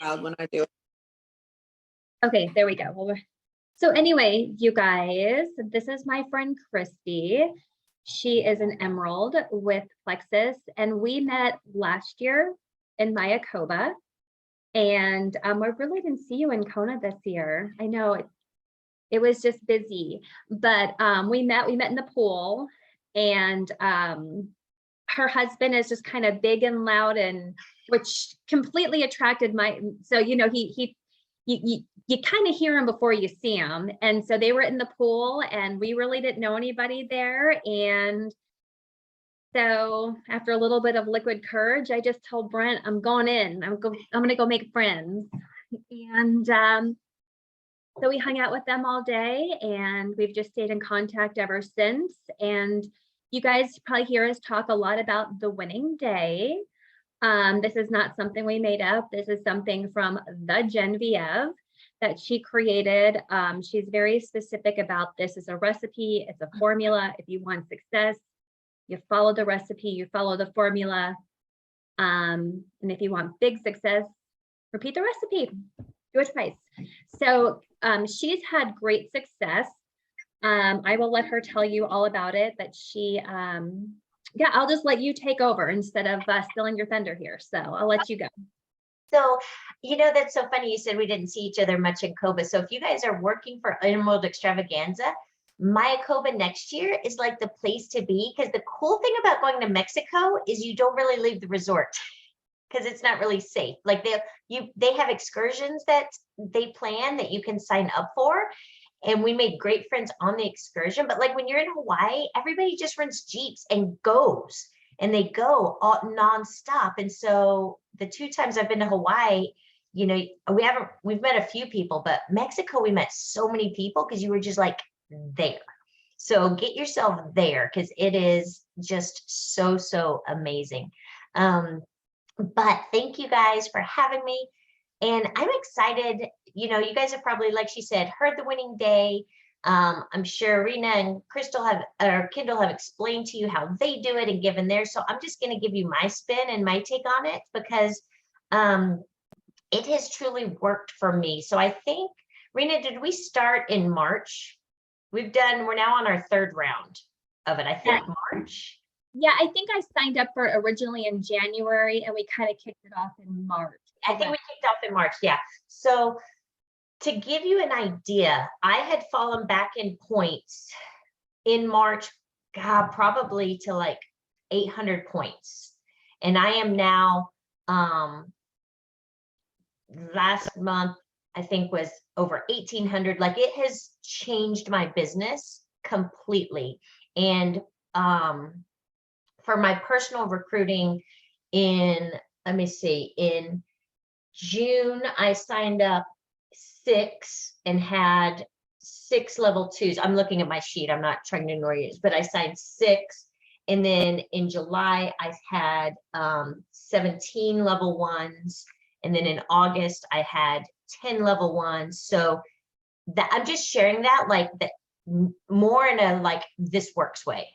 loud when I do it. Okay, there we go. So anyway, you guys, this is my friend Christy. She is an emerald with Plexus, and we met last year in Mayakoba. And we really didn't see you in Kona this year. I know it was just busy, but we met in the pool, and her husband is just kind of big and loud, and which completely attracted so you know, you kind of hear him before you see him. And so they were in the pool, and we really didn't know anybody there. And so after a little bit of liquid courage, I just told Brent, I'm going in, I'm going to go make friends. And so we hung out with them all day, and we've just stayed in contact ever since. And you guys probably hear us talk a lot about the winning day. This is not something we made up. This is something from the Genevieve that she created. She's very specific about this. It's a recipe, it's a formula. If you want success, you follow the recipe, you follow the formula. And if you want big success, repeat the recipe, do it twice. So she's had great success. I will let her tell you all about it, but she, yeah, I'll just let you take over instead of stealing your thunder here. So I'll let you go. So, you know, that's so funny. You said we didn't see each other much in Coba. So if you guys are working for Emerald Extravaganza, Mayakoba next year is like the place to be, because the cool thing about going to Mexico is you don't really leave the resort because it's not really safe. Like they have excursions that they plan that you can sign up for. And we made great friends on the excursion. But like when you're in Hawaii, everybody just rents Jeeps and goes, and they go all nonstop. And so the 2 times I've been to Hawaii, you know, we've met a few people, but Mexico, we met so many people because you were just like there. So get yourself there because it is just so amazing. But thank you guys for having me. And I'm excited. You know, you guys have probably, like she said, heard the winning day. I'm sure Rena and Kendall have explained to you how they do it and given theirs. So I'm just going to give you my spin and my take on it because it has truly worked for me. So I think, Rena, did we start in March? We're now on our 3rd round of it. I think March. Yeah, I think I signed up for it originally in January, and we kind of kicked it off in March. I think we kicked off in March. Yeah. So to give you an idea, I had fallen back in points in March, God, probably to like 800 points. And I am now, last month, I think was over 1,800. Like it has changed my business completely. And for my personal recruiting in June, I signed up 6 and had 6 level 2s. I'm looking at my sheet. I'm not trying to ignore you, but I signed 6. And then in July, I had 17 level 1s. And then in August, I had 10 level 1s. So that I'm just sharing that like that more in a like this works way,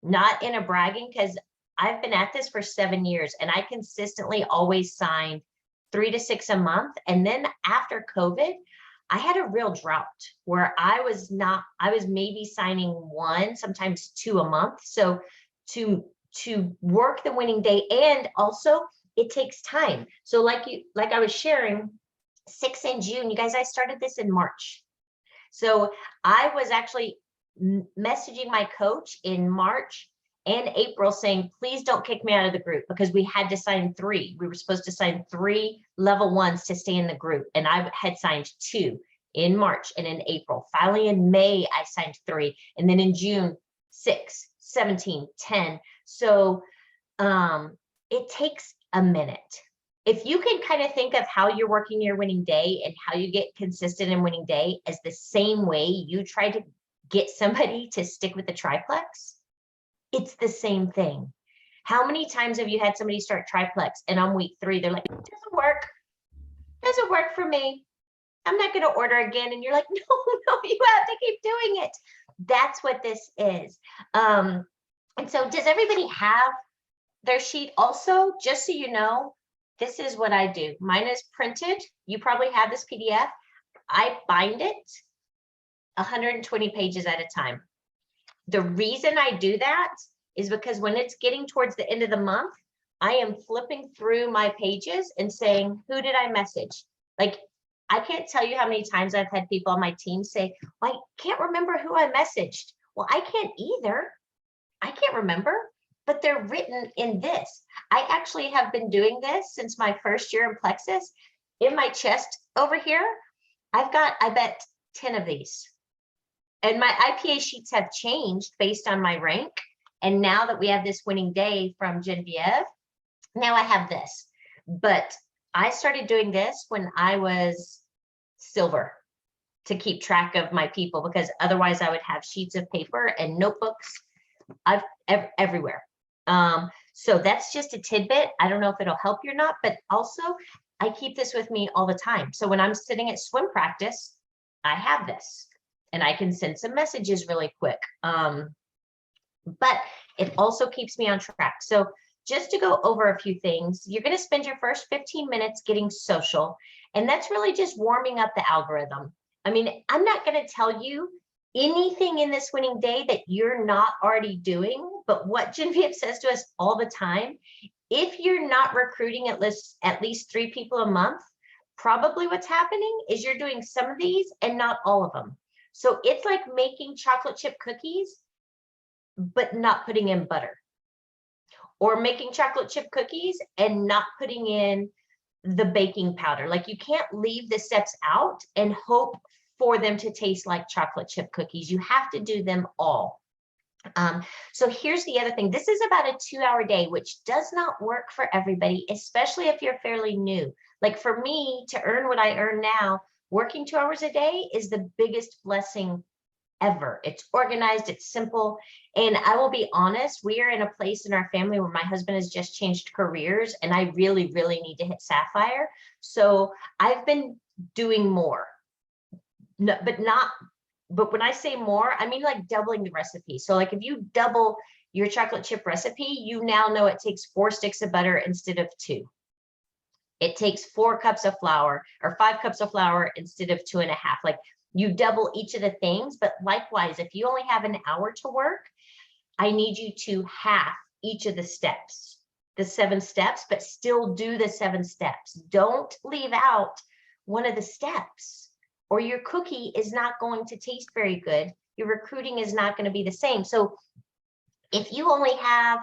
not in a bragging, because I've been at this for 7 years and I consistently always signed 3 to 6 a month. And then after COVID, I had a real drought where I was maybe signing 1, sometimes 2 a month. So to work the winning day, and also it takes time. So like I was sharing 6 in June, you guys, I started this in March. So I was actually messaging my coach in March and April saying, please don't kick me out of the group, because we had to sign 3. We were supposed to sign 3 level 1s to stay in the group. And I had signed 2 in March and in April. Finally in May, I signed 3. And then in June, 6, 17, 10. So it takes a minute. If you can kind of think of how you're working your winning day and how you get consistent in winning day as the same way you try to get somebody to stick with the triplex, it's the same thing. How many times have you had somebody start triplex and on week 3, they're like, it doesn't work for me. I'm not going to order again. And you're like, no, you have to keep doing it. That's what this is. And so does everybody have their sheet also? Just so you know, this is what I do. Mine is printed. You probably have this PDF. I bind it 120 pages at a time. The reason I do that is because when it's getting towards the end of the month, I am flipping through my pages and saying, who did I message? Like, I can't tell you how many times I've had people on my team say, well, I can't remember who I messaged. Well, I can't either. I can't remember, but they're written in this. I actually have been doing this since my first year in Plexus. In my chest over here, I've got, I bet, 10 of these. And my IPA sheets have changed based on my rank. And now that we have this winning day from Genevieve, now I have this. But I started doing this when I was silver to keep track of my people, because otherwise I would have sheets of paper and notebooks everywhere. So that's just a tidbit. I don't know if it'll help you or not, but also I keep this with me all the time. So when I'm sitting at swim practice, I have this and I can send some messages really quick. But it also keeps me on track. So just to go over a few things, you're going to spend your first 15 minutes getting social, and that's really just warming up the algorithm. I mean, I'm not going to tell you anything in this winning day that you're not already doing, but what Genevieve says to us all the time, if you're not recruiting at least 3 people a month, probably what's happening is you're doing some of these and not all of them. So it's like making chocolate chip cookies, but not putting in butter, or making chocolate chip cookies and not putting in the baking powder. Like, you can't leave the steps out and hope for them to taste like chocolate chip cookies. You have to do them all. So here's the other thing. This is about a 2-hour day, which does not work for everybody, especially if you're fairly new. Like for me, to earn what I earn now, working 2 hours a day is the biggest blessing ever. It's organized, it's simple. And I will be honest, we are in a place in our family where my husband has just changed careers and I really, really need to hit Sapphire. So I've been doing more, no, but when I say more, I mean like doubling the recipe. So like if you double your chocolate chip recipe, you now know it takes 4 sticks of butter instead of 2. It takes 4 cups of flour or 5 cups of flour instead of 2.5. Like, you double each of the things, but likewise, if you only have an hour to work, I need you to half each of the steps, the 7 steps, but still do the 7 steps. Don't leave out one of the steps, or your cookie is not going to taste very good. Your recruiting is not going to be the same. So if you only have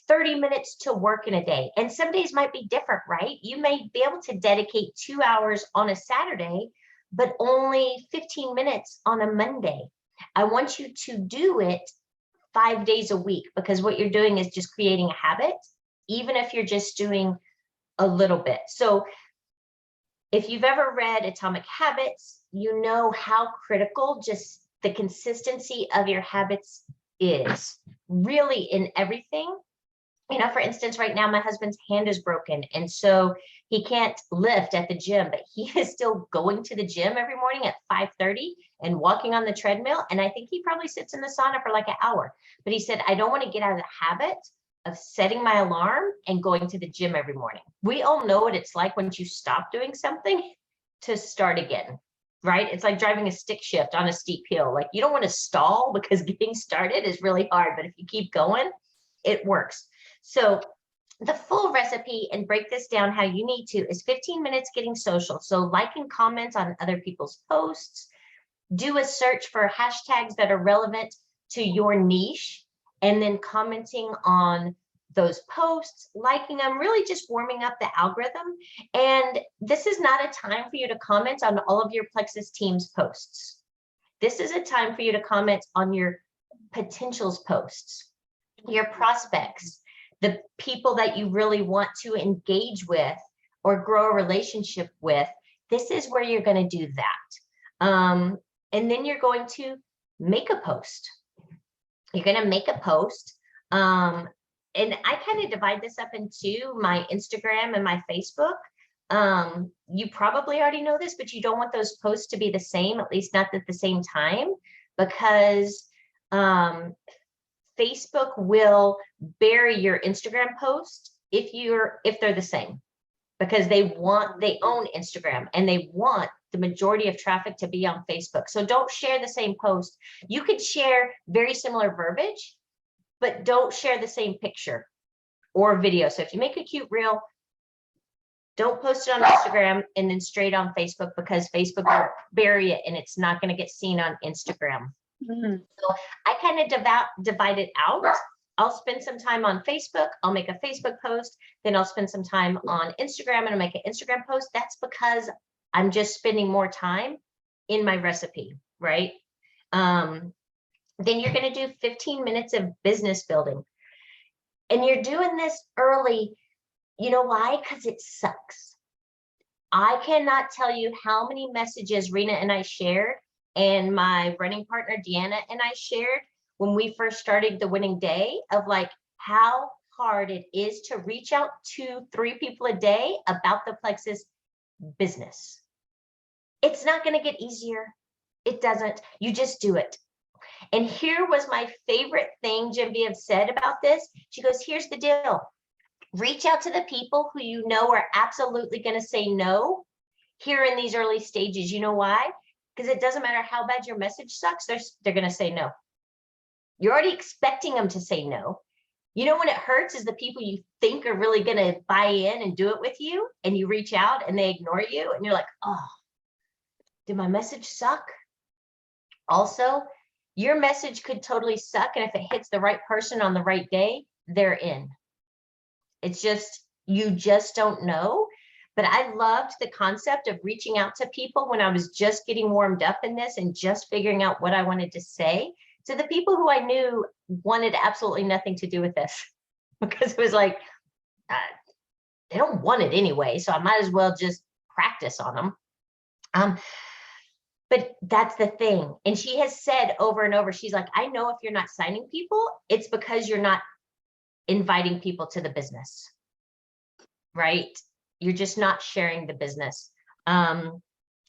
30 minutes to work in a day, and some days might be different, right? You may be able to dedicate 2 hours on a Saturday, but only 15 minutes on a Monday. I want you to do it 5 days a week, because what you're doing is just creating a habit, even if you're just doing a little bit. So if you've ever read Atomic Habits, you know how critical just the consistency of your habits is, really, in everything. You know, for instance, right now my husband's hand is broken, and so he can't lift at the gym, but he is still going to the gym every morning at 5:30 and walking on the treadmill. And I think he probably sits in the sauna for like an hour. But he said, I don't want to get out of the habit of setting my alarm and going to the gym every morning. We all know what it's like once you stop doing something to start again, right? It's like driving a stick shift on a steep hill. Like, you don't want to stall, because getting started is really hard, but if you keep going, it works. So the full recipe, and break this down how you need to, is 15 minutes getting social. So like and comment on other people's posts, do a search for hashtags that are relevant to your niche, and then commenting on those posts, liking them, really just warming up the algorithm. And this is not a time for you to comment on all of your Plexus team's posts. This is a time for you to comment on your potentials posts, your prospects, the people that you really want to engage with or grow a relationship with. This is where you're going to do that. And then you're going to make a post. You're going to make a post. And I kind of divide this up into my Instagram and my Facebook. You probably already know this, but you don't want those posts to be the same, at least not at the same time, because Facebook will bury your Instagram post if they're the same. because they own Instagram and they want the majority of traffic to be on Facebook. So don't share the same post. You could share very similar verbiage, but don't share the same picture or video. So if you make a cute reel, don't post it on Instagram and then straight on Facebook, because Facebook will bury it and it's not going to get seen on Instagram. So I kind of divide it out. I'll spend some time on Facebook. I'll make a Facebook post. Then I'll spend some time on Instagram and I'll make an Instagram post. That's because I'm just spending more time in my recipe, right? Then you're going to do 15 minutes of business building. And you're doing this early. You know why? Because it sucks. I cannot tell you how many messages Rena and I shared and my running partner Deanna and I shared when we first started the winning day, of like how hard it is to reach out to 3 people a day about the Plexus business. It's not going to get easier. It doesn't. You just do it. And here was my favorite thing Genevieve said about this. She goes, here's the deal. Reach out to the people who you know are absolutely going to say no here in these early stages. You know why? Because it doesn't matter how bad your message sucks, they're going to say no. You're already expecting them to say no. You know, when it hurts is the people you think are really going to buy in and do it with you, and you reach out and they ignore you and you're like, oh, did my message suck? Also, your message could totally suck, and if it hits the right person on the right day, they're in. It's just, you just don't know. But I loved the concept of reaching out to people when I was just getting warmed up in this and just figuring out what I wanted to say to the people who I knew wanted absolutely nothing to do with this, because it was like, they don't want it anyway, so I might as well just practice on them. But that's the thing. And she has said over and over, she's like, I know if you're not signing people, it's because you're not inviting people to the business, right? You're just not sharing the business. You're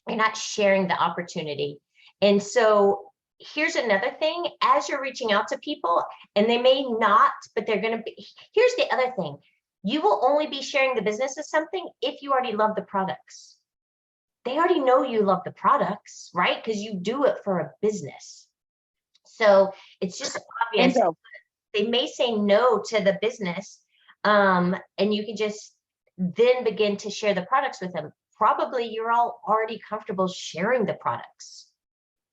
not sharing the opportunity. And so here's another thing, as you're reaching out to people, and they may not, but they're going to be, here's the other thing. You will only be sharing the business of something if you already love the products. They already know you love the products, right? Because you do it for a business. So it's just obvious. They may say no to the business, and you can just then begin to share the products with them. Probably you're all already comfortable sharing the products.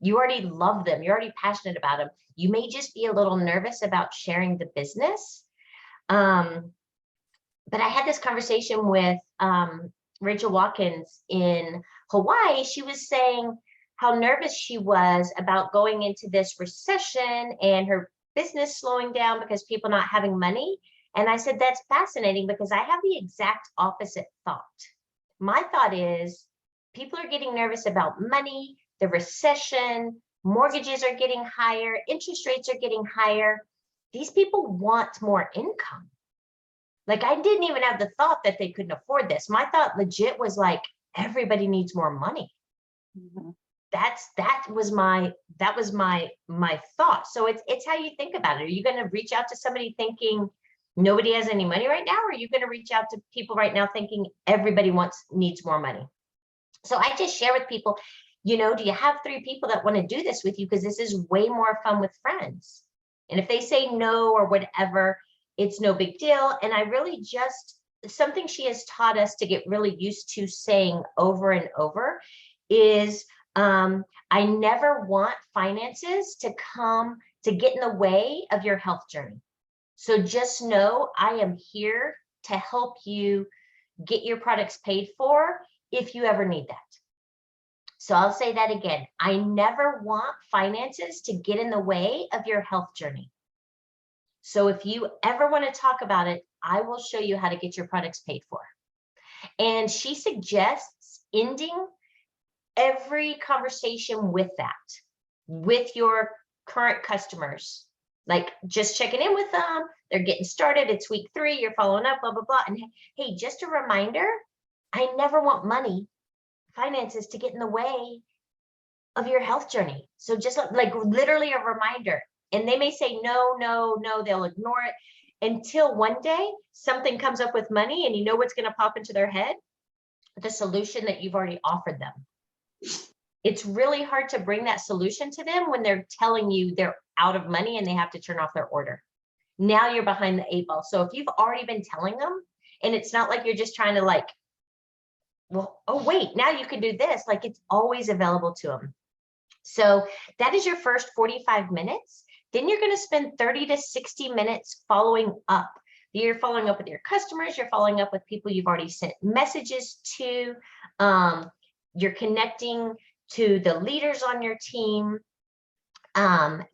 You already love them. You're already passionate about them. You may just be a little nervous about sharing the business. But I had this conversation with Rachel Watkins in Hawaii. She was saying how nervous she was about going into this recession and her business slowing down because people not having money. And I said, that's fascinating, because I have the exact opposite thought. My thought is people are getting nervous about money, the recession, mortgages are getting higher, interest rates are getting higher. These people want more income. Like, I didn't even have the thought that they couldn't afford this. My thought legit was like, everybody needs more money. Mm-hmm. That was my thought. So it's how you think about it. Are you going to reach out to somebody thinking nobody has any money right now? Or are you going to reach out to people right now thinking everybody needs more money? So I just share with people, you know, do you have 3 people that want to do this with you? Because this is way more fun with friends. And if they say no or whatever, it's no big deal. And I really just, something she has taught us to get really used to saying over and over is, I never want finances to get in the way of your health journey. So just know I am here to help you get your products paid for if you ever need that. So I'll say that again. I never want finances to get in the way of your health journey. So if you ever want to talk about it, I will show you how to get your products paid for. And she suggests ending every conversation with that, with your current customers, like just checking in with them. They're getting started. It's week 3. You're following up, blah, blah, blah. And hey, just a reminder, I never want money, finances to get in the way of your health journey. So just like literally a reminder. And they may say, no, no, no, they'll ignore it until one day something comes up with money, and you know what's going to pop into their head? the solution that you've already offered them. It's really hard to bring that solution to them when they're telling you they're out of money and they have to turn off their order. Now you're behind the 8 ball. So if you've already been telling them, and it's not like you're just trying to like, well, oh wait, now you can do this, like it's always available to them. So that is your first 45 minutes. Then you're going to spend 30 to 60 minutes following up. You're following up with your customers, you're following up with people you've already sent messages to, you're connecting to the leaders on your team,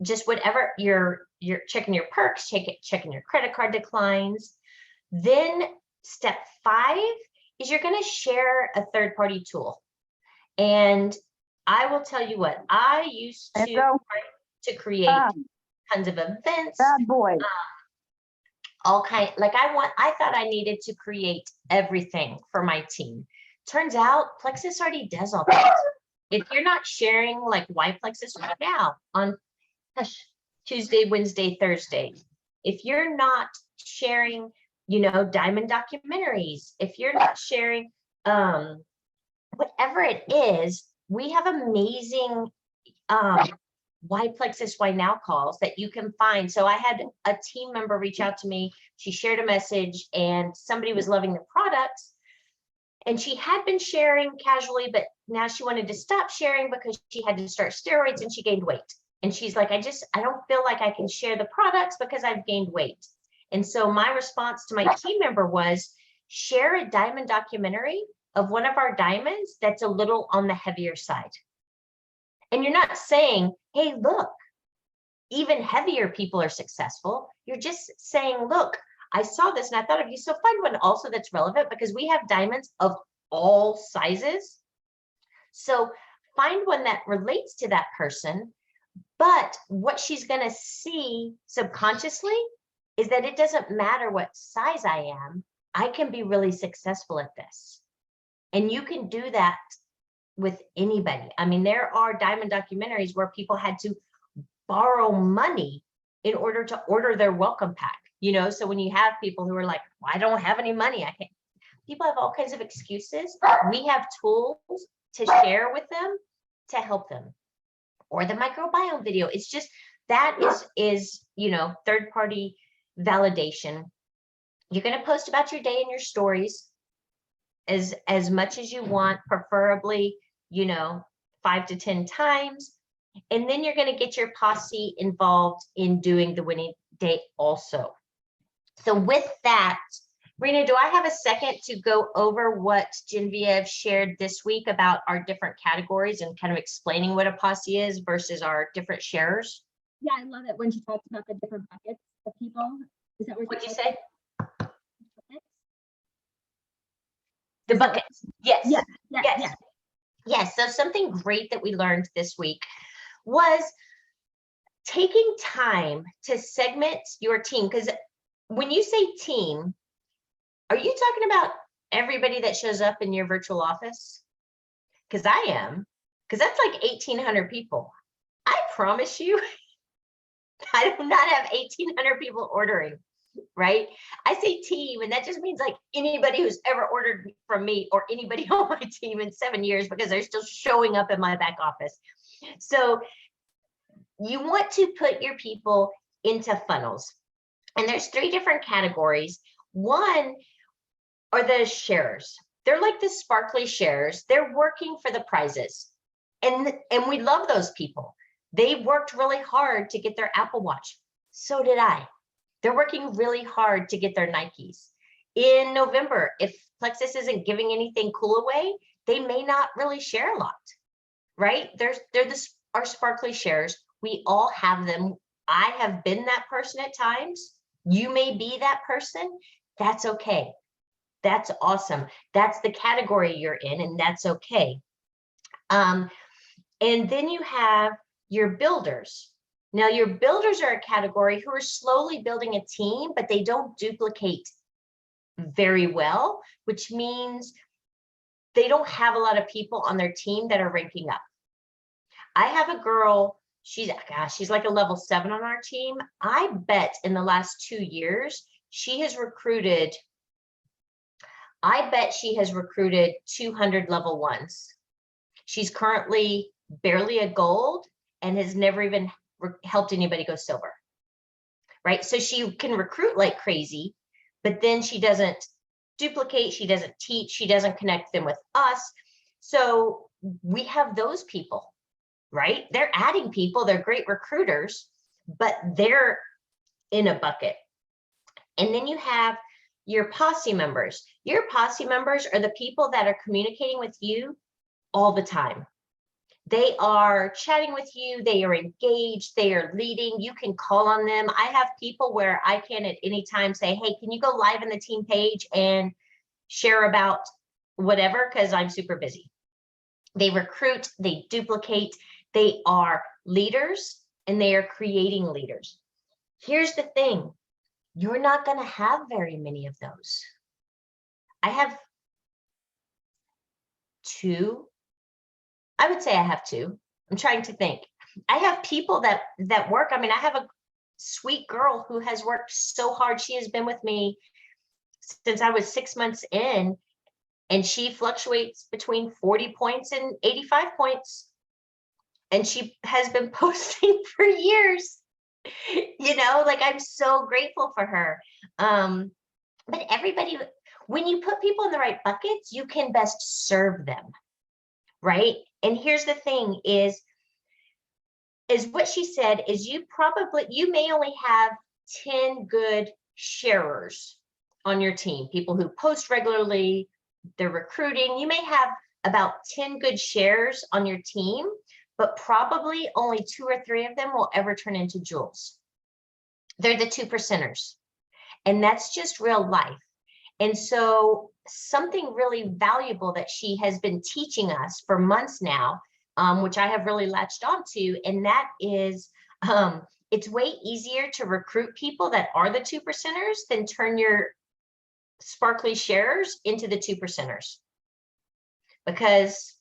just whatever, you're checking your perks, checking your credit card declines. Then step 5 is you're going to share a third-party tool. And I will tell you what, I used to create tons of events. Bad boy. All kind, like I thought I needed to create everything for my team. Turns out Plexus already does all that. If you're not sharing like why Plexus right now on Tuesday, Wednesday, Thursday, if you're not sharing, you know, diamond documentaries, if you're not sharing whatever it is, we have amazing why Plexus, why now calls that you can find. So I had a team member reach out to me. She shared a message and somebody was loving the products. And she had been sharing casually, but now she wanted to stop sharing because she had to start steroids and she gained weight. And she's like, I don't feel like I can share the products because I've gained weight. And so my response to my team member was share a diamond documentary of one of our diamonds that's a little on the heavier side. And you're not saying, hey, look, even heavier people are successful. You're just saying, look, I saw this and I thought of you. So find one also that's relevant because we have diamonds of all sizes. So find one that relates to that person. But what she's going to see subconsciously is that it doesn't matter what size I am. I can be really successful at this. And you can do that with anybody. I mean, there are diamond documentaries where people had to borrow money in order to order their welcome pack, you know? So when you have people who are like, well, I don't have any money, I can't. People have all kinds of excuses. We have tools to share with them to help them. Or the microbiome video. It's just, that is, you know, third-party validation. You're going to post about your day in your stories as much as you want, preferably, you know, 5 to 10 times. And then you're going to get your posse involved in doing the winning day also. So with that, Rena, do I have a second to go over what Genevieve shared this week about our different categories and kind of explaining what a posse is versus our different sharers? Yeah, I love it when she talks about the different buckets of people. Is that what What'd you say? buckets? The Is that buckets. Yes. Yeah, Yes. yeah. Yes. So something great that we learned this week was taking time to segment your team. Because when you say team, are you talking about everybody that shows up in your virtual office? Because I am, because that's like 1,800 people. I promise you, I do not have 1,800 people ordering, right? I say team, and that just means like anybody who's ever ordered from me or anybody on my team in 7 years because they're still showing up in my back office. So you want to put your people into funnels. And there's 3 different categories. One are the sharers. They're like the sparkly sharers. They're working for the prizes. And we love those people. They worked really hard to get their Apple Watch. So did I. They're working really hard to get their Nikes. In November, if Plexus isn't giving anything cool away, they may not really share a lot, right? They're our sparkly sharers. We all have them. I have been that person at times. You may be that person. That's okay. That's awesome. That's the category you're in, and that's okay. And then you have your builders. Now, your builders are a category who are slowly building a team, but they don't duplicate very well, which means they don't have a lot of people on their team that are ranking up. I have a girl, she's like a level 7 on our team. I bet in the last 2 years, she has recruited I bet she has recruited 200 level ones. She's currently barely a gold and has never even helped anybody go silver. Right? So she can recruit like crazy, but then she doesn't duplicate, she doesn't teach, she doesn't connect them with us. So we have those people, right? They're adding people, they're great recruiters, but they're in a bucket. And then you have your posse members. Your posse members are the people that are communicating with you all the time. They are chatting with you, they are engaged, they are leading, you can call on them. I have people where I can at any time say, hey, can you go live in the team page and share about whatever, because I'm super busy. They recruit, they duplicate, they are leaders, and they are creating leaders. Here's the thing, you're not going to have very many of those. I have two. I would say I have two. I'm trying to think. I have people that work. I mean, I have a sweet girl who has worked so hard. She has been with me since I was 6 months in, and she fluctuates between 40 points and 85 points. And she has been posting for years. You know, like, I'm so grateful for her. But everybody, when you put people in the right buckets, you can best serve them, right? And here's the thing is what she said is you may only have 10 good sharers on your team, people who post regularly, they're recruiting. You may have about 10 good shares on your team, but probably only 2 or 3 of them will ever turn into jewels. They're the 2%ers. And that's just real life. And so something really valuable that she has been teaching us for months now, which I have really latched onto, and that is it's way easier to recruit people that are the 2%ers than turn your sparkly sharers into the 2%ers, because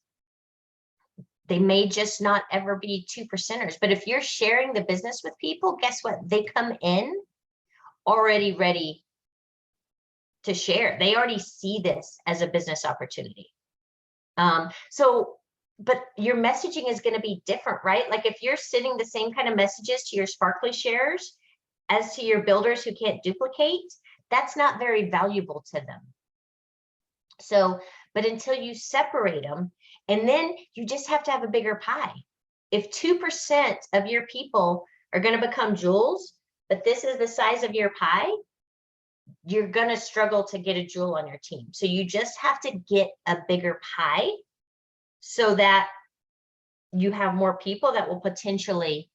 they may just not ever be 2%ers. But if you're sharing the business with people, guess what? They come in already ready to share. They already see this as a business opportunity. But your messaging is going to be different, right? Like, if you're sending the same kind of messages to your sparkly shares as to your builders who can't duplicate, that's not very valuable to them. So, but until you separate them, and then you just have to have a bigger pie. If 2% of your people are going to become jewels, but this is the size of your pie, you're going to struggle to get a jewel on your team. So you just have to get a bigger pie so that you have more people that will potentially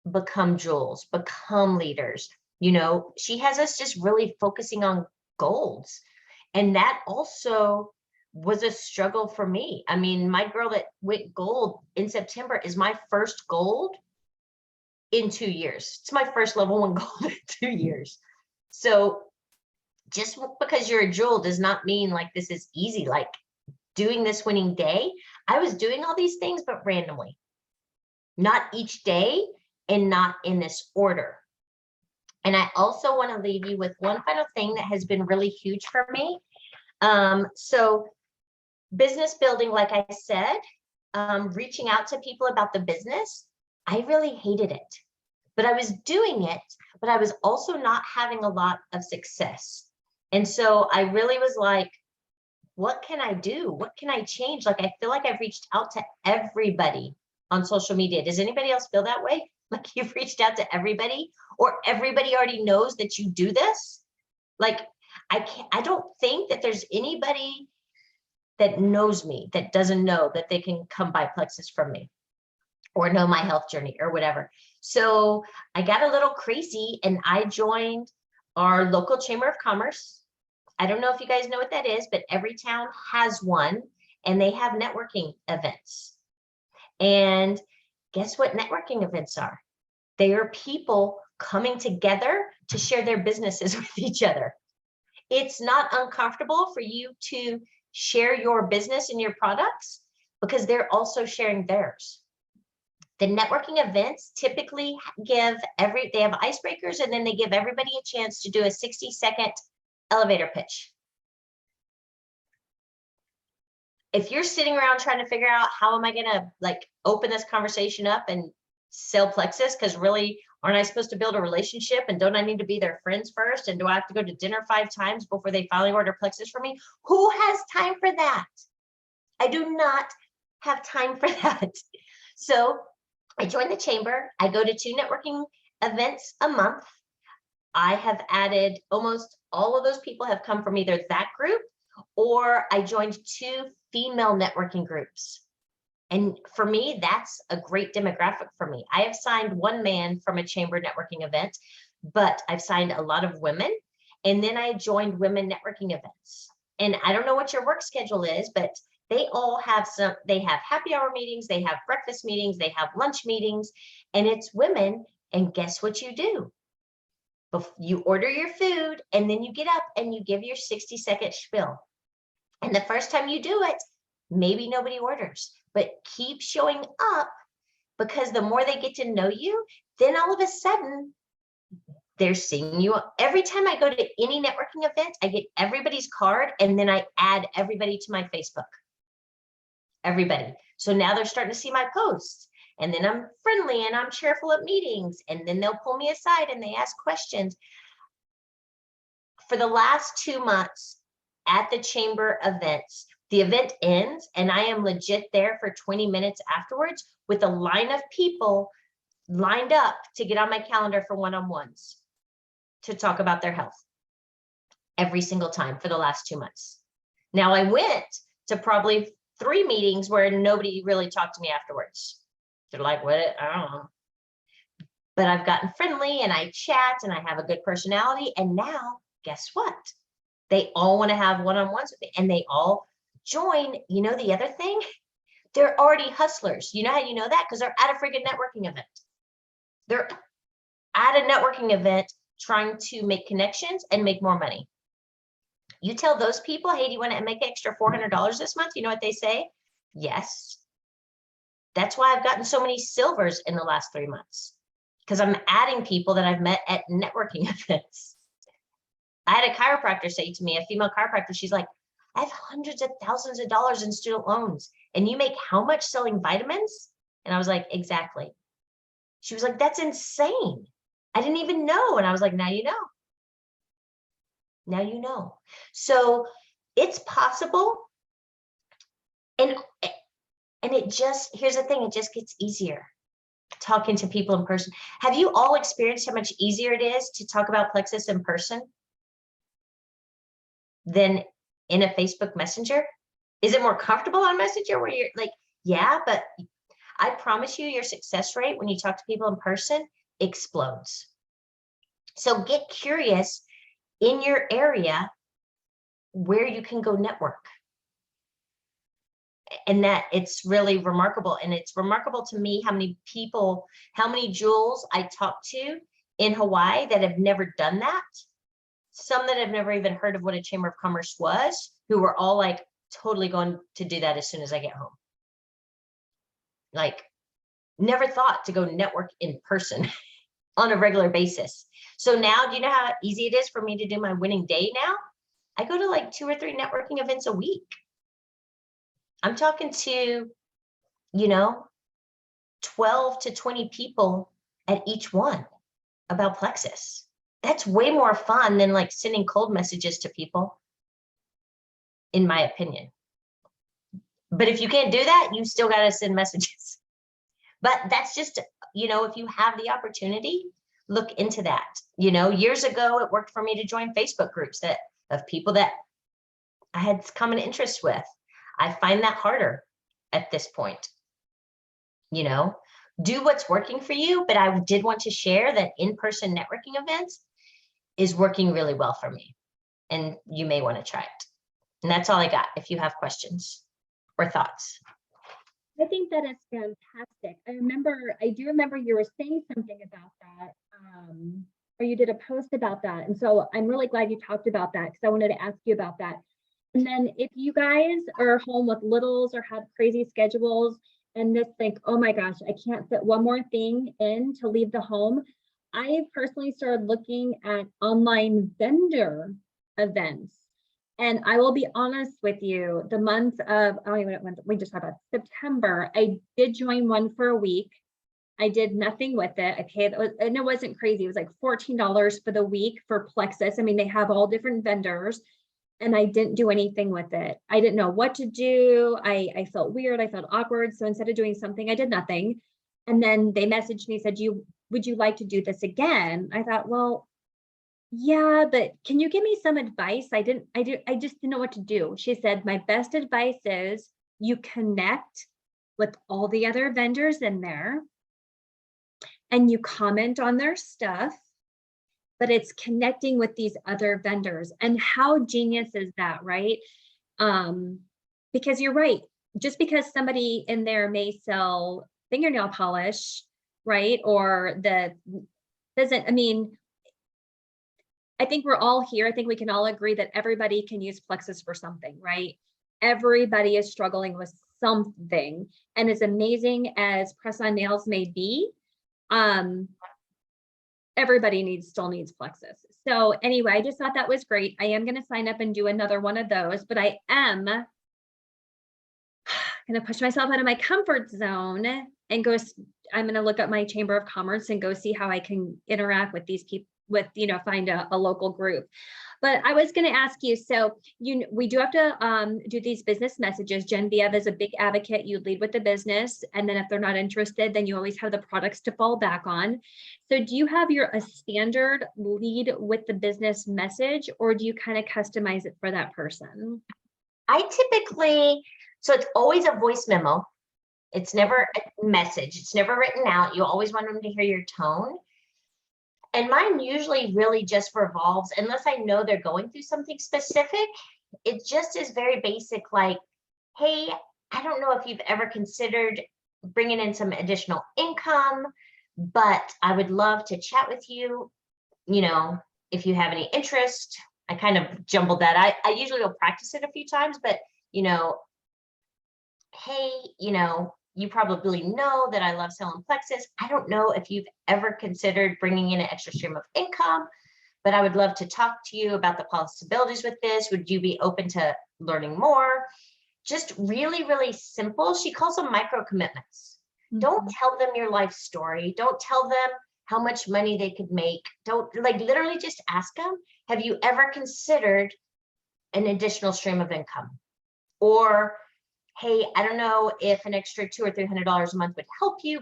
become jewels, become leaders. You know, she has us just really focusing on golds. And that also was a struggle for me. I mean, my girl that went gold in September is my first gold in 2 years. It's my first level 1 gold in 2 years. So just because you're a jewel does not mean like this is easy. Like, doing this winning day, I was doing all these things, but randomly, not each day and not in this order. And I also want to leave you with one final thing that has been really huge for me. So business building, like I said, reaching out to people about the business, I really hated it, but I was doing it, but I was also not having a lot of success. And so I really was like, what can I do? What can I change? Like, I feel like I've reached out to everybody on social media. Does anybody else feel that way? Like, you've reached out to everybody, or everybody already knows that you do this? Like, I don't think that there's anybody that knows me that doesn't know that they can come buy plexus from me or know my health journey or whatever. So I got a little crazy and I joined our local chamber of commerce. I don't know if you guys know what that is, but every town has one, and they have networking events. And guess what networking events are? They are people coming together to share their businesses with each other. It's not uncomfortable for you to share your business and your products because they're also sharing theirs. The networking events typically they have icebreakers, and then they give everybody a chance to do a 60-second elevator pitch. if you're sitting around trying to figure out how am I going to like open this conversation up and sell Plexus, because really, aren't I supposed to build a relationship, and don't I need to be their friends first? And do I have to go to dinner 5 times before they finally order Plexus for me? Who has time for that? I do not have time for that. So I joined the chamber. I go to 2 networking events a month. I have added almost all of those people have come from either that group, or I joined 2 female networking groups. And for me, that's a great demographic for me. I have signed 1 man from a chamber networking event, but I've signed a lot of women. And then I joined women networking events. And I don't know what your work schedule is, but they all have they have happy hour meetings, they have breakfast meetings, they have lunch meetings, and it's women. And guess what you do? You order your food, and then you get up and you give your 60-second spiel. And the first time you do it, maybe nobody orders, but keep showing up, because the more they get to know you, then all of a sudden they're seeing you. Every time I go to any networking event, I get everybody's card, and then I add everybody to my Facebook. Everybody. So now they're starting to see my posts, and then I'm friendly and I'm cheerful at meetings, and then they'll pull me aside and they ask questions. For the last 2 months at the chamber events, the event ends and I am legit there for 20 minutes afterwards with a line of people lined up to get on my calendar for one-on-ones to talk about their health every single time for the last 2 months. Now I went to probably 3 meetings where nobody really talked to me afterwards. They're like, what? I don't know. But I've gotten friendly and I chat and I have a good personality. And now guess what? They all want to have one-on-ones with me, and they all join. You know, the other thing, they're already hustlers. You know how you know that? Because they're at a freaking networking event. They're at a networking event trying to make connections and make more money. You tell those people, hey, do you want to make extra $400 this month? You know what they say? Yes. That's why I've gotten so many silvers in the last 3 months, because I'm adding people that I've met at networking events. I had a chiropractor say to me, a female chiropractor, she's like, I have hundreds of thousands of dollars in student loans, and you make how much selling vitamins? And I was like, exactly. She was like, that's insane. I didn't even know. And I was like, now you know. Now you know. So it's possible. And it just, here's the thing, it just gets easier talking to people in person. Have you all experienced how much easier it is to talk about Plexus in person than in a Facebook Messenger? Is it more comfortable on Messenger where you're like, yeah, but I promise you your success rate when you talk to people in person explodes. So get curious in your area where you can go network. And that it's really remarkable. And it's remarkable to me how many people, how many jewels I talk to in Hawaii that have never done that. Some that have never even heard of what a Chamber of Commerce was, who were all like totally going to do that as soon as I get home. Like, never thought to go network in person on a regular basis. So now, do you know how easy it is for me to do my winning day now? I go to like 2 or 3 networking events a week. I'm talking to, 12 to 20 people at each one about Plexus. That's way more fun than like sending cold messages to people, in my opinion. But if you can't do that, you still got to send messages. But that's just, if you have the opportunity, look into that. Years ago, it worked for me to join Facebook groups of people that I had common interests with. I find that harder at this point. Do what's working for you. But I did want to share that in-person networking events is working really well for me. And you may want to try it. And that's all I got. If you have questions or thoughts. I think that is fantastic. I do remember you were saying something about that, or you did a post about that. And so I'm really glad you talked about that, because I wanted to ask you about that. And then if you guys are home with littles or have crazy schedules and just think, oh my gosh, I can't fit one more thing in to leave the home, I personally started looking at online vendor events. And I will be honest with you, the month of, I don't even know when, we just talked about September, I did join one for a week. I did nothing with it. I paid, and it wasn't crazy. It was like $14 for the week for Plexus. I mean, they have all different vendors, and I didn't do anything with it. I didn't know what to do. I felt weird. I felt awkward. So instead of doing something, I did nothing. And then they messaged me, said, would you like to do this again? I thought, well, yeah, but can you give me some advice? I just didn't know what to do. She said, my best advice is you connect with all the other vendors in there and you comment on their stuff, but it's connecting with these other vendors. And how genius is that, right? Because you're right. Just because somebody in there may sell fingernail polish, right? Or I mean, I think we're all here. I think we can all agree that everybody can use Plexus for something, right? Everybody is struggling with something. And as amazing as press-on nails may be, everybody still needs Plexus. So anyway, I just thought that was great. I am going to sign up and do another one of those, but I am going to push myself out of my comfort zone and go. I'm going to look up my Chamber of Commerce and go see how I can interact with these people, find a local group. But I was going to ask you, so we do have to do these business messages. Genevieve is a big advocate. You lead with the business, and then if they're not interested, then you always have the products to fall back on. So do you have a standard lead with the business message, or do you kind of customize it for that person? So it's always a voice memo. It's never a message. It's never written out. You always want them to hear your tone. And mine usually really just revolves, unless I know they're going through something specific, it just is very basic, like, hey, I don't know if you've ever considered bringing in some additional income, but I would love to chat with you, if you have any interest. I kind of jumbled that. I usually will practice it a few times, but, hey, you probably know that I love selling Plexus. I don't know if you've ever considered bringing in an extra stream of income, but I would love to talk to you about the possibilities with this. Would you be open to learning more? Just really, really simple. She calls them micro commitments. Mm-hmm. Don't tell them your life story. Don't tell them how much money they could make. Literally just ask them, have you ever considered an additional stream of income? Or, hey, I don't know if an extra $200 or $300 a month would help you,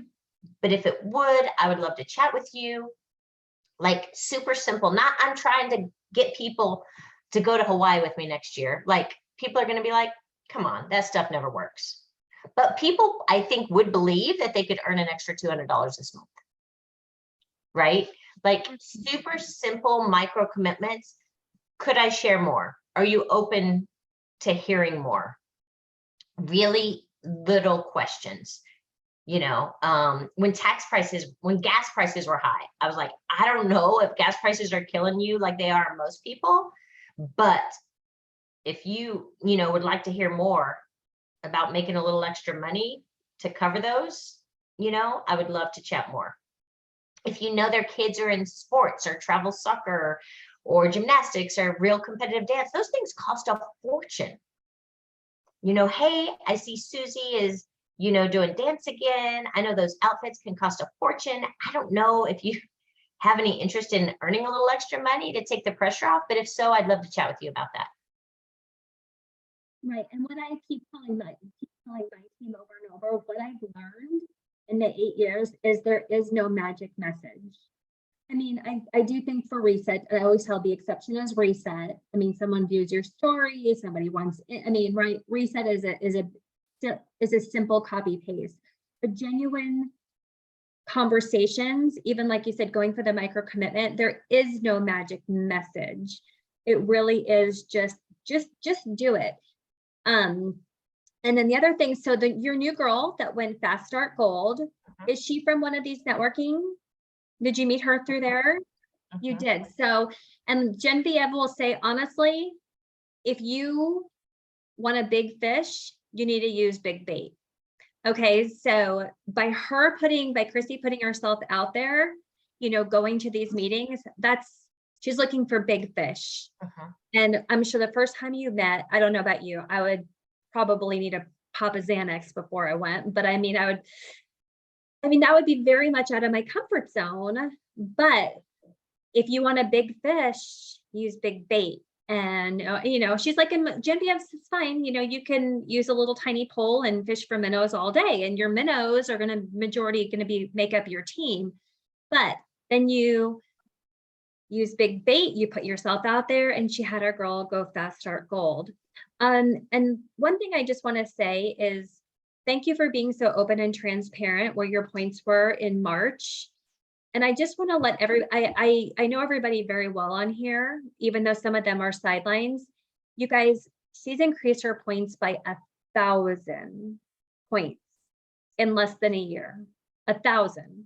but if it would, I would love to chat with you. Like, super simple. Not, I'm trying to get people to go to Hawaii with me next year. Like, people are going to be like, come on, that stuff never works. But people, I think, would believe that they could earn an extra $200 this month. Right? Like, super simple micro commitments. Could I share more? Are you open to hearing more? Really little questions. When gas prices were high, I was like, I don't know if gas prices are killing you like they are most people, but if you, would like to hear more about making a little extra money to cover those, I would love to chat more. If their kids are in sports or travel soccer or gymnastics or real competitive dance, those things cost a fortune. Hey, I see Susie is, doing dance again. I know those outfits can cost a fortune. I don't know if you have any interest in earning a little extra money to take the pressure off, but if so, I'd love to chat with you about that. Right. And what I keep telling my team over and over, what I've learned in the 8 years is there is no magic message. I mean, I do think for reset, I always tell the exception is reset. I mean, someone views your story, somebody wants, right? Reset is a simple copy paste, but genuine conversations, even like you said, going for the micro commitment, there is no magic message. It really is just do it. And then the other thing, so your new girl that went Fast Start Gold, is she from one of these networking? Did you meet her through there? You did. So, and Genevieve will say, honestly, if you want a big fish, you need to use big bait. Okay. So by Christy putting herself out there, going to these meetings, She's looking for big fish. Uh-huh. And I'm sure the first time you met, I don't know about you, I would probably need a pop of Xanax before I went, but I mean, that would be very much out of my comfort zone. But if you want a big fish, use big bait. And, she's like, Genevieve's is fine. You can use a little tiny pole and fish for minnows all day. And your minnows are majority going to make up your team. But then you use big bait, you put yourself out there, and she had her girl go fast start gold. And one thing I just want to say is thank you for being so open and transparent where your points were in March. And I just want to let I know everybody very well on here, even though some of them are sidelines. You guys, she's increased her points by 1,000 points in less than a year. 1,000.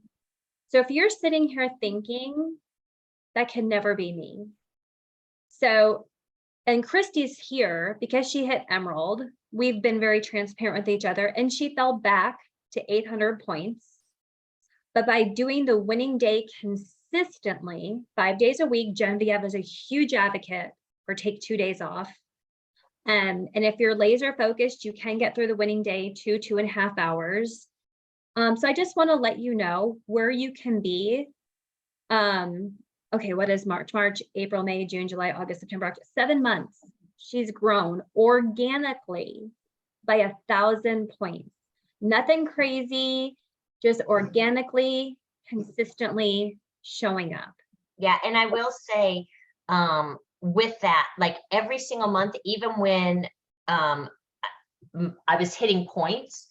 So if you're sitting here thinking that can never be me. So, and Christy's here because she hit Emerald. We've been very transparent with each other, and she fell back to 800 points. But by doing the winning day consistently, 5 days a week, Genevieve is a huge advocate for take 2 days off. And if you're laser focused, you can get through the winning day 2.5 hours. So I just want to let you know where you can be. Okay, what is March? March, April, May, June, July, August, September, October, 7 months. She's grown organically by 1,000 points. Nothing crazy, just organically, consistently showing up. Yeah, and I will say, with that, like every single month, even when I was hitting points,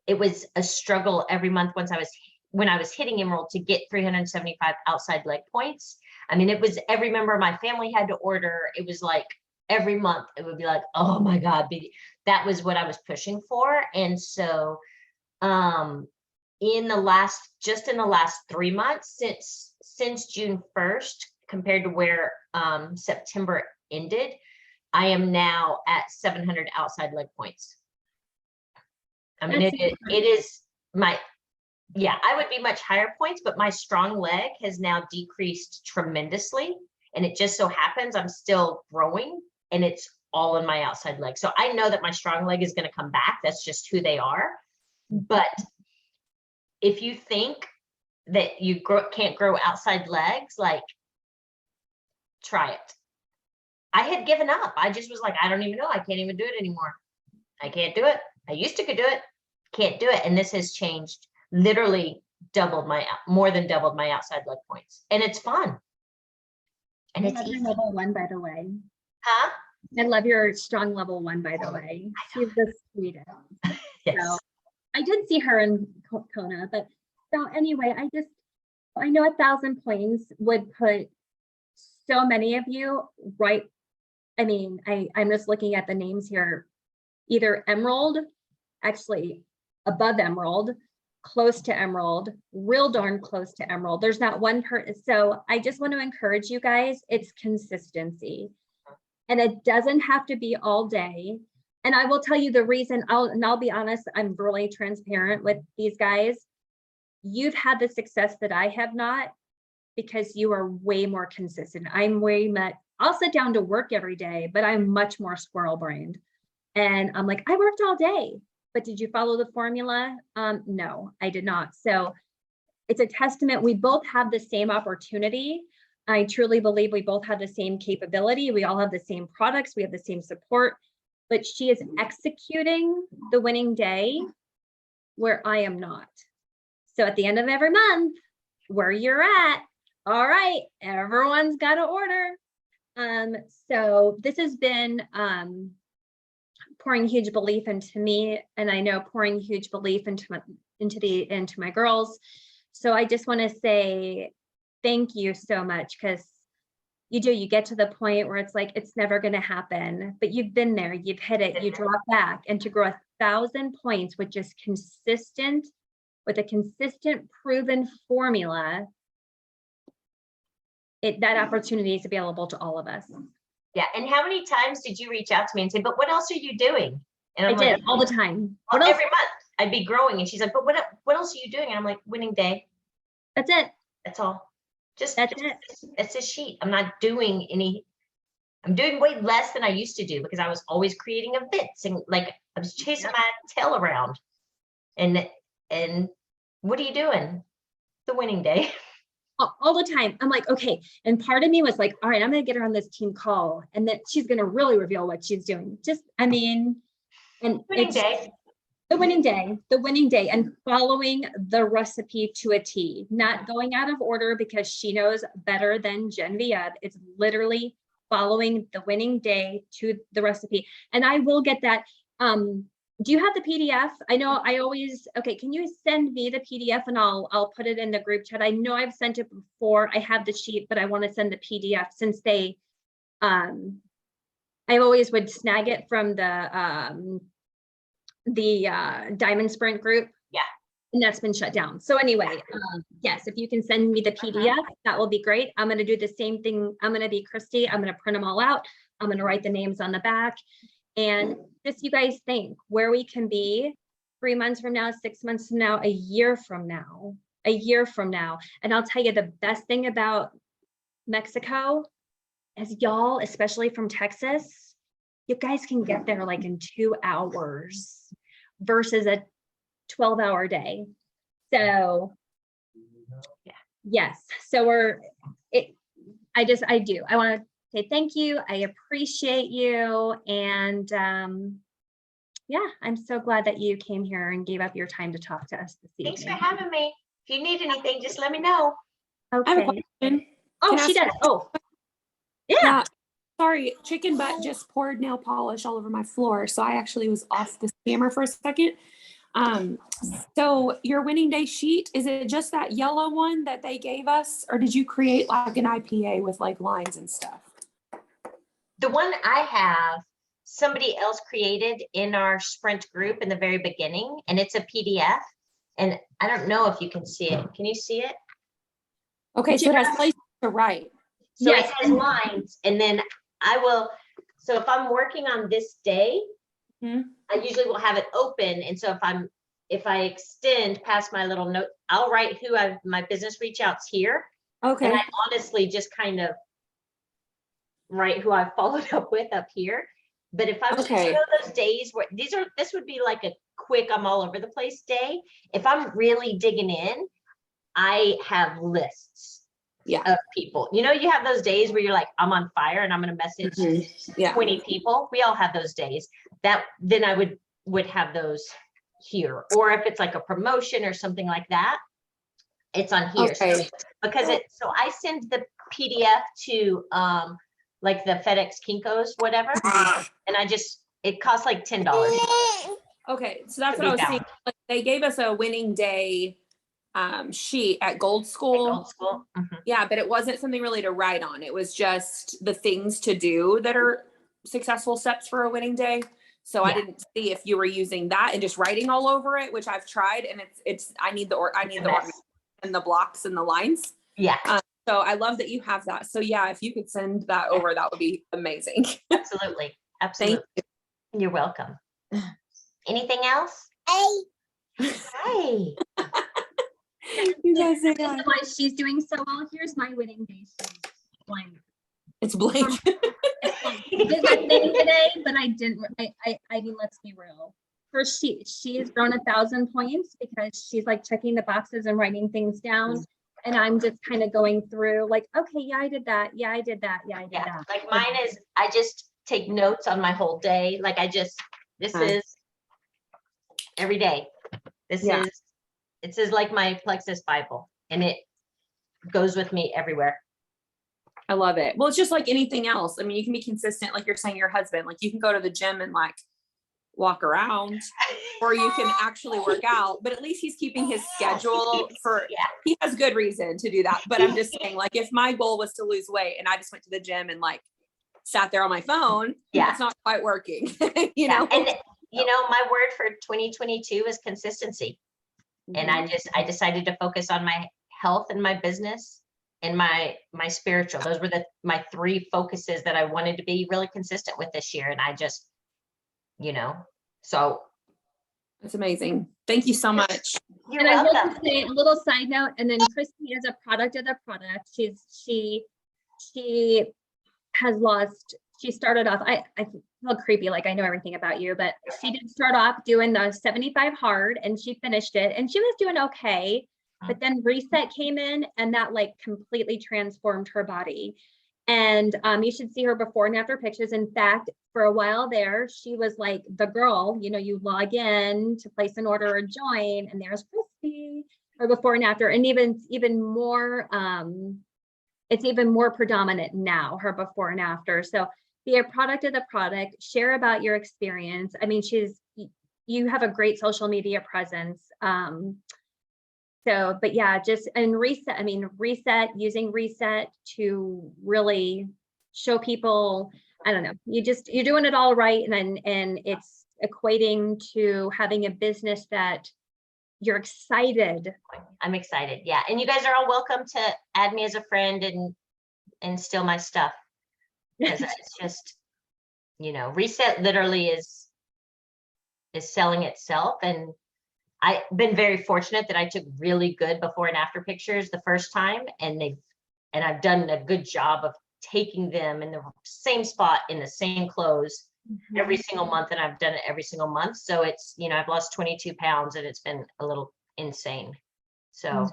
it was a struggle every month when I was hitting Emerald to get 375 outside leg points. I mean, it was every member of my family had to order. It was like every month it would be like, oh my God, that was what I was pushing for. And so in the last 3 months, since June 1st, compared to where September ended, I am now at 700 outside leg points. I mean, it is I would be much higher points, but my strong leg has now decreased tremendously. And it just so happens I'm still growing, and it's all in my outside leg. So I know that my strong leg is going to come back. That's just who they are. But if you think that you can't grow outside legs, like, try it. I had given up. I just was like, I don't even know. I can't even do it anymore. I can't do it. I used to could do it. Can't do it. And this has changed, literally more than doubled my outside leg points. And it's fun. And it's easy. Level 1, by the way. Huh? I love your strong level 1, by the way. She's the sweetest. Yes. So I did see her in Kona, but so anyway, I know 1,000 points would put so many of you right. I mean, I'm just looking at the names here, either Emerald, actually above Emerald, close to Emerald, real darn close to Emerald. There's not one person. So I just want to encourage you guys, it's consistency. And it doesn't have to be all day. And I will tell you the reason, I'll be honest, I'm really transparent with these guys. You've had the success that I have not because you are way more consistent. I'll sit down to work every day, but I'm much more squirrel brained. And I'm like, I worked all day, but did you follow the formula? No, I did not. So it's a testament. We both have the same opportunity. I truly believe we both have the same capability. We all have the same products. We have the same support, but she is executing the winning day where I am not. So at the end of every month, where you're at, all right, everyone's got to order. So this has been pouring huge belief into me, and I know pouring huge belief into my girls. So I just want to say thank you so much, because you get to the point where it's like it's never going to happen, but you've been there, you've hit it, you drop back, and to grow 1,000 points with just with a consistent proven formula, that opportunity is available to all of us. Yeah. And how many times did you reach out to me and say, but what else are you doing? And I did all the time. Well, every month I'd be growing, and she's like, but what else are you doing? And I'm like, winning day. That's it. That's all. Just, That's it. it's a sheet. I'm not doing any, I'm doing way less than I used to do because I was always creating events and like I was chasing Yep. my tail around. And what are you doing? The winning day. All the time. I'm like, okay. And part of me was like, all right, I'm going to get her on this team call. And then she's going to really reveal what she's doing. Just, I mean, and Winning it's day. the winning day and following the recipe to a T, not going out of order because she knows better than Genevieve. It's literally following the winning day to the recipe. And I will get that. Do you have the PDF? I know I always, okay, can you send me the PDF and I'll put it in the group chat. I know I've sent it before. I have the sheet, but I want to send the PDF since they, I always would snag it from the Diamond Sprint group. Yeah. And that's been shut down. So anyway, yes, if you can send me the PDF, that will be great. I'm going to do the same thing. I'm going to be Christy. I'm going to print them all out. I'm going to write the names on the back. And just you guys think where we can be 3 months from now, 6 months from now, a year from now. And I'll tell you the best thing about Mexico is y'all, especially from Texas, you guys can get there like in 2 hours versus a 12-hour day. So Yeah. Yes. So I want to say thank you. I appreciate you. And yeah, I'm so glad that you came here and gave up your time to talk to us this evening. Thanks for having me. If you need anything, just let me know. Okay. I have a question. Oh, Can I she does. ask- Oh, yeah. Yeah. Sorry, chicken butt just poured nail polish all over my floor. So I actually was off the camera for a second. So your winning day sheet, is it just that yellow one that they gave us? Or did you create like an IPA with like lines and stuff? The one I have, somebody else created in our sprint group in the very beginning, and it's a PDF. And I don't know if you can see it. Can you see it? Okay, so it has places to write. So Yes. it has lines, and then I will, so if I'm working on this day, Mhm. I usually will have it open. And so if I extend past my little note, I'll write who my business reach outs here. Okay. And I honestly just kind of write who I've followed up with up here. But if I'm Okay. those days where this would be like a quick, I'm all over the place day. If I'm really digging in, I have lists of people. You know, you have those days where you're like, I'm on fire and I'm going to message 20 people. We all have those days. Then I would have those here. Or if it's like a promotion or something like that, it's on here. Okay. So I send the PDF to like the FedEx Kinko's, whatever. And it costs like $10. Okay, so that's what I was saying. Like, they gave us a winning day sheet at Gold School. Old school. Mhm. Yeah, but it wasn't something really to write on. It was just the things to do that are successful steps for a winning day. So I didn't see if you were using that and just writing all over it, which I've tried, and I need the order and the blocks and the lines. Yeah, So I love that you have that. So yeah, if you could send that over, that would be amazing. absolutely. Absolutely. You're welcome. Anything else? Hey. You guys say This is why she's doing so well. Here's my winning day sheet. Blank. it's blank. It's blank. I did my thing today, but I didn't. I mean, let's be real. First, she has grown 1,000 points because she's like checking the boxes and writing things down. And I'm just kind of going through like, okay, yeah, I did that. Yeah, I did that. Yeah, I did that. Like mine is, I just take notes on my whole day. Like this is every day. This is like my Plexus Bible, and it goes with me everywhere. I love it. Well, it's just like anything else. I mean, you can be consistent, like you're saying, your husband, like you can go to the gym and like walk around, or you can actually work out, but at least he's keeping his schedule he has good reason to do that. But I'm just saying, like, if my goal was to lose weight and I just went to the gym and like sat there on my phone, it's not quite working, you know? And you know, my word for 2022 is consistency. And I decided to focus on my health and my business and my spiritual. Those were my 3 focuses that I wanted to be really consistent with this year. And I just, so. That's amazing. Thank you so much. You're And I will welcome. just say a little side note, and then Christy is a product of the product. She has lost, she started off, I feel creepy, like I know everything about you, but she did start off doing the 75 hard and she finished it and she was doing okay. But then reset came in and that like completely transformed her body. And you should see her before and after pictures. In fact, for a while there, she was like the girl, you know, you log in to place an order or join, and there's Christy, or before and after, and even more, it's even more predominant now, her before and after. So be a product of the product, share about your experience. I mean, you have a great social media presence. So, but yeah, just, and reset, I mean, using reset to really show people, I don't know, you're doing it all right. And it's equating to having a business that you're excited. I'm excited. Yeah. And you guys are all welcome to add me as a friend and steal my stuff. Because it's just, you know, reset literally is selling itself. And I've been very fortunate that I took really good before and after pictures the first time, and I've done a good job of taking them in the same spot in the same clothes every single month, and I've done it every single month. So it's, you know, I've lost 22 pounds and it's been a little insane. So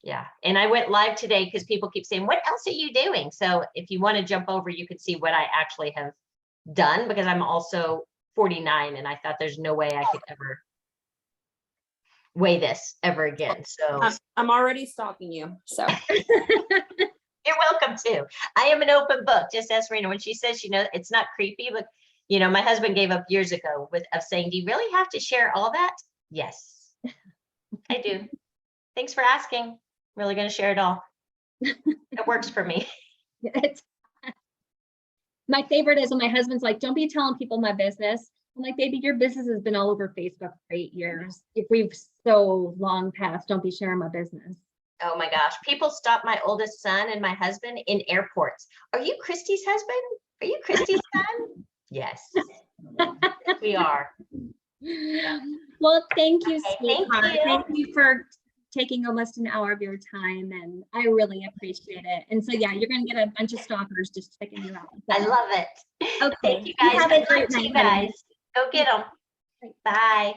yeah, and I went live today because people keep saying, what else are you doing? So if you want to jump over, you can see what I actually have done, because I'm also 49 and I thought there's no way I could ever weigh this ever again. So I'm already stalking you. So you're welcome to. I am an open book. Just ask Serena when she says, you know, it's not creepy, but you know, my husband gave up years ago of saying, do you really have to share all that? Yes, I do. Thanks for asking. I'm really going to share it all. It works for me. My favorite is when my husband's like, don't be telling people my business. I'm like, baby, your business has been all over Facebook for 8 years. If we've so long past, don't be sharing my business. Oh my gosh. People stop my oldest son and my husband in airports. Are you Christy's husband? Are you Christy's son? Yes, we are. Well, thank you, Okay, sweetheart. thank you. Thank you for taking almost an hour of your time, and I really appreciate it. And so, yeah, you're going to get a bunch of stalkers just checking you out. I love it. Okay. Thank you guys. Have a Good great luck to you night, honey. guys. Go get them. Bye.